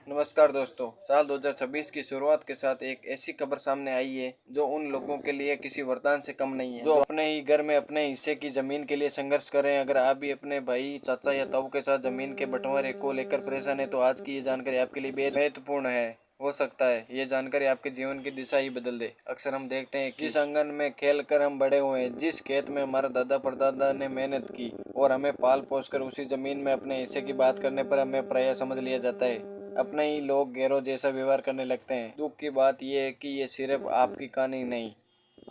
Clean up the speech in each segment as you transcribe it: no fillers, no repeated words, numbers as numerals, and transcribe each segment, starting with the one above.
नमस्कार दोस्तों। साल 2026 की शुरुआत के साथ एक ऐसी खबर सामने आई है जो उन लोगों के लिए किसी वरदान से कम नहीं है जो अपने ही घर में अपने हिस्से की जमीन के लिए संघर्ष कर रहे हैं। अगर आप भी अपने भाई, चाचा या ताऊ के साथ जमीन के बंटवारे को लेकर परेशान है तो आज की ये जानकारी आपके लिए बेहद महत्वपूर्ण है। हो सकता है ये जानकारी आपके जीवन की दिशा ही बदल दे। अक्सर हम देखते हैं कि जिस आंगन में खेल कर हम बड़े हुए हैं, जिस खेत में हमारा दादा परदादा ने मेहनत की और हमें पाल पोस कर उसी जमीन में अपने हिस्से की बात करने पर हमें प्रायः समझ लिया जाता है। अपने ही लोग गैरों जैसा व्यवहार करने लगते हैं। दुख की बात यह है कि ये सिर्फ आपकी कहानी नहीं,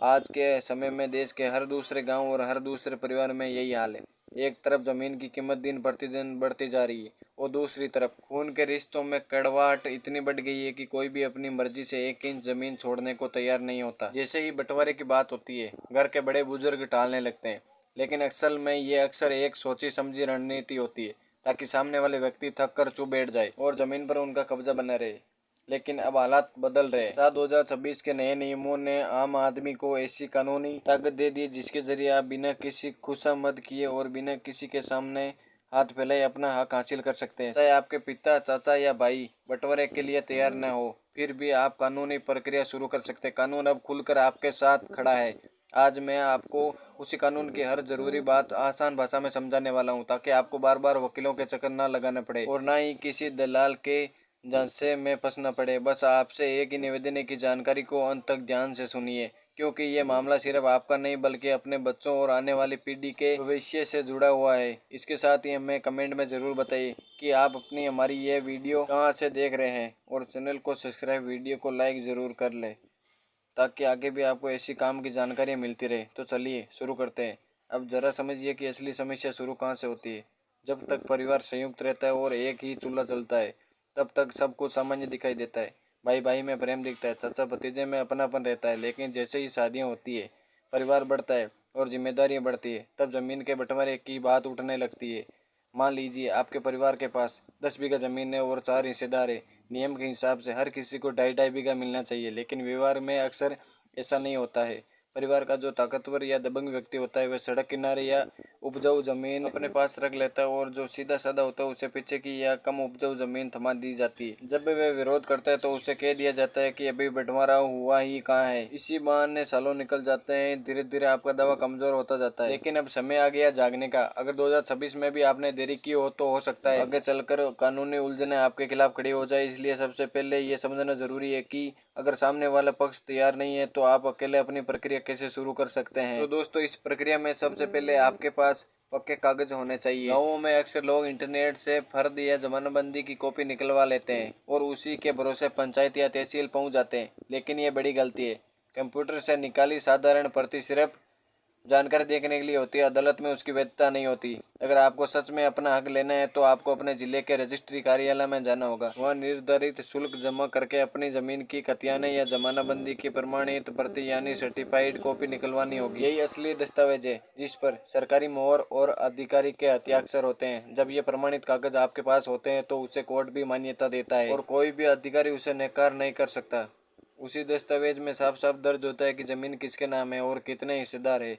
आज के समय में देश के हर दूसरे गांव और हर दूसरे परिवार में यही हाल है। एक तरफ जमीन की कीमत दिन प्रतिदिन बढ़ती जा रही है और दूसरी तरफ खून के रिश्तों में कड़वाहट इतनी बढ़ गई है कि कोई भी अपनी मर्जी से 1 इंच जमीन छोड़ने को तैयार नहीं होता। जैसे ही बंटवारे की बात होती है, घर के बड़े बुजुर्ग टालने लगते हैं, लेकिन असल में ये अक्सर एक सोची समझी रणनीति होती है ताकि सामने वाले व्यक्ति थक कर चुप बैठ जाए और जमीन पर उनका कब्जा बना रहे। लेकिन अब हालात बदल रहे हैं। साल 2026 के नए नियमों ने आम आदमी को ऐसी कानूनी ताकत दे दी जिसके जरिए आप बिना किसी खुशामद किए और बिना किसी के सामने हाथ फैलाए अपना हक हासिल कर सकते हैं। चाहे आपके पिता, चाचा या भाई बंटवारे के लिए तैयार न हो, फिर भी आप कानूनी प्रक्रिया शुरू कर सकते हैं। कानून अब खुलकर आपके साथ खड़ा है। आज मैं आपको उसी कानून की हर जरूरी बात आसान भाषा में समझाने वाला हूँ ताकि आपको बार बार वकीलों के चक्कर न लगाना पड़े और ना ही किसी दलाल के झांसे में फंसना पड़े। बस आपसे एक ही निवेदन है कि जानकारी को अंत तक ध्यान से सुनिए, क्योंकि ये मामला सिर्फ आपका नहीं बल्कि अपने बच्चों और आने वाली पीढ़ी के भविष्य से जुड़ा हुआ है। इसके साथ ही हमें कमेंट में ज़रूर बताइए कि आप अपनी हमारी ये वीडियो कहाँ से देख रहे हैं और चैनल को सब्सक्राइब, वीडियो को लाइक ज़रूर कर लें ताकि आगे भी आपको ऐसी काम की जानकारी मिलती रहे। तो चलिए शुरू करते हैं। अब ज़रा समझिए कि असली समस्या शुरू कहाँ से होती है। जब तक परिवार संयुक्त रहता है और एक ही चूल्हा जलता है, तब तक सब कुछ सामान्य दिखाई देता है। भाई भाई में प्रेम दिखता है, चाचा भतीजे में अपनापन रहता है। लेकिन जैसे ही शादियाँ होती है, परिवार बढ़ता है और जिम्मेदारियाँ बढ़ती है, तब ज़मीन के बंटवारे की बात उठने लगती है। मान लीजिए आपके परिवार के पास 10 बीघा ज़मीन है और 4 हिस्सेदार है। नियम के हिसाब से हर किसी को 2.5-2.5 बीघा मिलना चाहिए, लेकिन व्यवहार में अक्सर ऐसा नहीं होता है। परिवार का जो ताकतवर या दबंग व्यक्ति होता है वह सड़क किनारे या उपजाऊ जमीन अपने पास रख लेता है और जो सीधा साधा होता है उसे पीछे की या कम उपजाऊ जमीन थमा दी जाती है। जब भी वह विरोध करता है तो उसे कह दिया जाता है कि अभी बंटवारा हुआ ही कहाँ है। इसी बहाने सालों निकल जाते हैं, धीरे धीरे आपका दावा कमजोर होता जाता है। लेकिन अब समय आ गया जागने का। अगर 2026 में भी आपने देरी की हो तो हो सकता है आगे चलकर कानूनी उलझने आपके खिलाफ खड़ी हो जाए। इसलिए सबसे पहले ये समझना जरूरी है कि अगर सामने वाला पक्ष तैयार नहीं है तो आप अकेले अपनी प्रक्रिया कैसे शुरू कर सकते हैं। तो दोस्तों, इस प्रक्रिया में सबसे पहले आपके पास पक्के कागज होने चाहिए। गाँवों में अक्सर लोग इंटरनेट से फर्द या जमानतबंदी की कॉपी निकलवा लेते हैं और उसी के भरोसे पंचायत या तहसील पहुंच जाते हैं, लेकिन ये बड़ी गलती है। कंप्यूटर से निकाली साधारण प्रति सिर्फ जानकारी देखने के लिए होती है, अदालत में उसकी वैधता नहीं होती। अगर आपको सच में अपना हक लेना है तो आपको अपने जिले के रजिस्ट्री कार्यालय में जाना होगा। वहाँ निर्धारित शुल्क जमा करके अपनी जमीन की खतियाने या जमानतबंदी की प्रमाणित प्रति यानी सर्टिफाइड कॉपी निकलवानी होगी। यही असली दस्तावेज है जिस पर सरकारी मोहर और अधिकारी के हस्ताक्षर होते हैं। जब ये प्रमाणित कागज आपके पास होते हैं तो उसे कोर्ट भी मान्यता देता है और कोई भी अधिकारी उसे नकार नहीं कर सकता। उसी दस्तावेज में साफ साफ दर्ज होता है कि जमीन किसके नाम है और कितने हिस्सेदार है।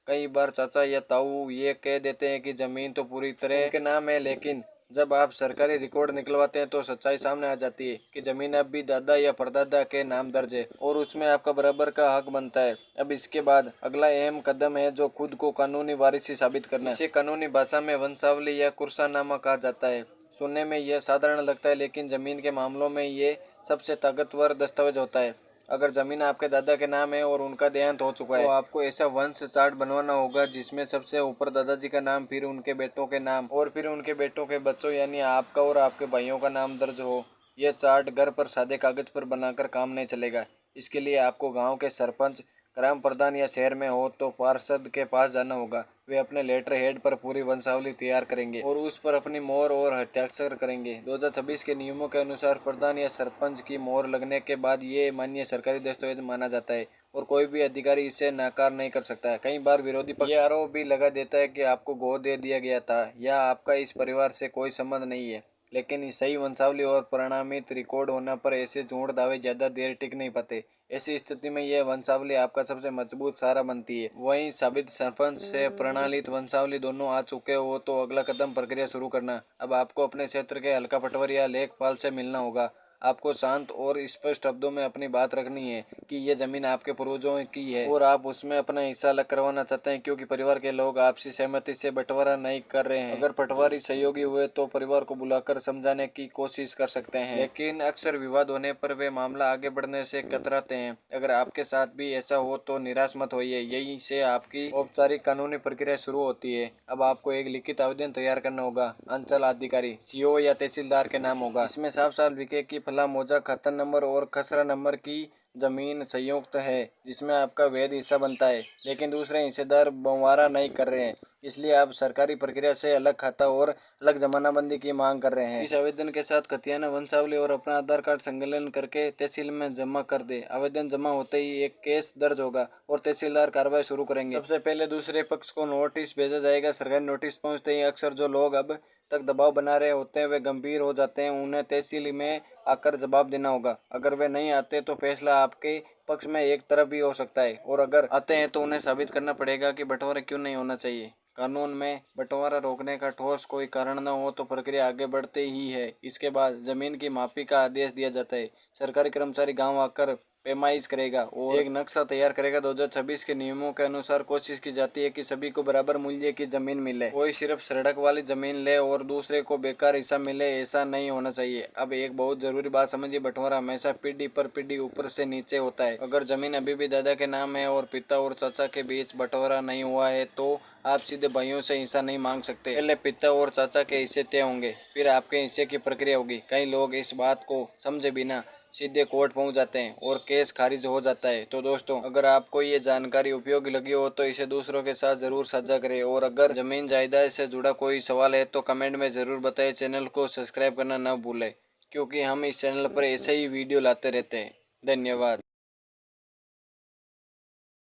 कई बार चाचा या ताऊ ये कह देते हैं कि जमीन तो पूरी तरह उनके नाम है, लेकिन जब आप सरकारी रिकॉर्ड निकलवाते हैं तो सच्चाई सामने आ जाती है कि जमीन अब भी दादा या परदादा के नाम दर्ज है और उसमें आपका बराबर का हक बनता है। अब इसके बाद अगला अहम कदम है जो खुद को कानूनी वारिसी साबित करना है। इसे कानूनी भाषा में वंशावली या कुर्सानामा कहा जाता है। सुनने में यह साधारण लगता है, लेकिन जमीन के मामलों में ये सबसे ताकतवर दस्तावेज होता है। अगर जमीन आपके दादा के नाम है और उनका देहांत हो चुका है तो आपको ऐसा वंश चार्ट बनवाना होगा जिसमें सबसे ऊपर दादाजी का नाम, फिर उनके बेटों के नाम और फिर उनके बेटों के बच्चों यानी आपका और आपके भाइयों का नाम दर्ज हो। यह चार्ट घर पर सादे कागज पर बनाकर काम नहीं चलेगा। इसके लिए आपको गांव के सरपंच, ग्राम प्रधान या शहर में हो तो पार्षद के पास जाना होगा। वे अपने लेटर हेड पर पूरी वंशावली तैयार करेंगे और उस पर अपनी मोहर और हस्ताक्षर करेंगे। 2026 के नियमों के अनुसार प्रधान या सरपंच की मोहर लगने के बाद ये मान्य सरकारी दस्तावेज माना जाता है और कोई भी अधिकारी इसे नकार नहीं कर सकता है। कई बार विरोधी पक्ष ये आरोप भी लगा देता है कि आपको गोद दे दिया गया था या आपका इस परिवार से कोई संबंध नहीं है, लेकिन सही वंशावली और प्रमाणित रिकॉर्ड होने पर ऐसे झूठ दावे ज्यादा देर टिक नहीं पाते। ऐसी स्थिति में यह वंशावली आपका सबसे मजबूत सहारा बनती है। वहीं साबित सरपंच से प्रणालित वंशावली दोनों आ चुके हो तो अगला कदम प्रक्रिया शुरू करना। अब आपको अपने क्षेत्र के हल्का पटवार या लेखपाल से मिलना होगा। आपको शांत और स्पष्ट शब्दों में अपनी बात रखनी है कि यह जमीन आपके पूर्वजों की है और आप उसमें अपना हिस्सा अलग करवाना चाहते हैं, क्योंकि परिवार के लोग आपसी सहमति से बंटवारा नहीं कर रहे हैं। अगर पटवारी सहयोगी हुए तो परिवार को बुलाकर समझाने की कोशिश कर सकते हैं, लेकिन अक्सर विवाद होने पर वे मामला आगे बढ़ने से कतराते हैं। अगर आपके साथ भी ऐसा हो तो निराश मत होइए, यही से आपकी औपचारिक कानूनी प्रक्रिया शुरू होती है। अब आपको एक लिखित आवेदन तैयार करना होगा। अंचल अधिकारी, सीओ या तहसीलदार के नाम होगा। इसमें साफ साफ लिखे कि फला मौजा खाता नंबर और खसरा नंबर की जमीन संयुक्त है जिसमें आपका वैध हिस्सा बनता है, लेकिन दूसरे हिस्सेदार बंटवारा नहीं कर रहे हैं, इसलिए आप सरकारी प्रक्रिया से अलग खाता और अलग जमानाबंदी की मांग कर रहे हैं। इस आवेदन के साथ खतियाना वंशावली और अपना आधार कार्ड संकलन करके तहसील में जमा कर दे। आवेदन जमा होते ही एक केस दर्ज होगा और तहसीलदार कार्रवाई शुरू करेंगे। सबसे पहले दूसरे पक्ष को नोटिस भेजा जाएगा। सरकारी नोटिस पहुंचते ही अक्सर जो लोग अब तक दबाव बना रहे होते हैं वे गंभीर हो जाते हैं। उन्हें तहसील में आकर जवाब देना होगा। अगर वे नहीं आते तो फैसला आपके पक्ष में एक तरफ भी हो सकता है, और अगर आते हैं तो उन्हें साबित करना पड़ेगा कि बंटवारा क्यों नहीं होना चाहिए। कानून में बंटवारा रोकने का ठोस कोई कारण न हो तो प्रक्रिया आगे बढ़ते ही है। इसके बाद जमीन की मापी का आदेश दिया जाता है। सरकारी कर्मचारी गांव आकर पैमाइश करेगा और एक नक्शा तैयार करेगा। 2026 के नियमों के अनुसार कोशिश की जाती है कि सभी को बराबर मूल्य की जमीन मिले। कोई सिर्फ सड़क वाली जमीन ले और दूसरे को बेकार हिस्सा मिले, ऐसा नहीं होना चाहिए। अब एक बहुत जरूरी बात समझिए, बंटवारा हमेशा पीढ़ी पर पीढ़ी ऊपर से नीचे होता है। अगर जमीन अभी भी दादा के नाम है और पिता और चाचा के बीच बंटवारा नहीं हुआ है तो आप सीधे भाइयों से हिस्सा नहीं मांग सकते। पहले पिता और चाचा के हिस्से तय होंगे, फिर आपके हिस्से की प्रक्रिया होगी। कई लोग इस बात को समझे बिना सीधे कोर्ट पहुंच जाते हैं और केस खारिज हो जाता है। तो दोस्तों, अगर आपको ये जानकारी उपयोगी लगी हो तो इसे दूसरों के साथ जरूर साझा करें, और अगर जमीन जायदाद से जुड़ा कोई सवाल है तो कमेंट में जरूर बताएं। चैनल को सब्सक्राइब करना न भूलें, क्योंकि हम इस चैनल पर ऐसे ही वीडियो लाते रहते हैं। धन्यवाद।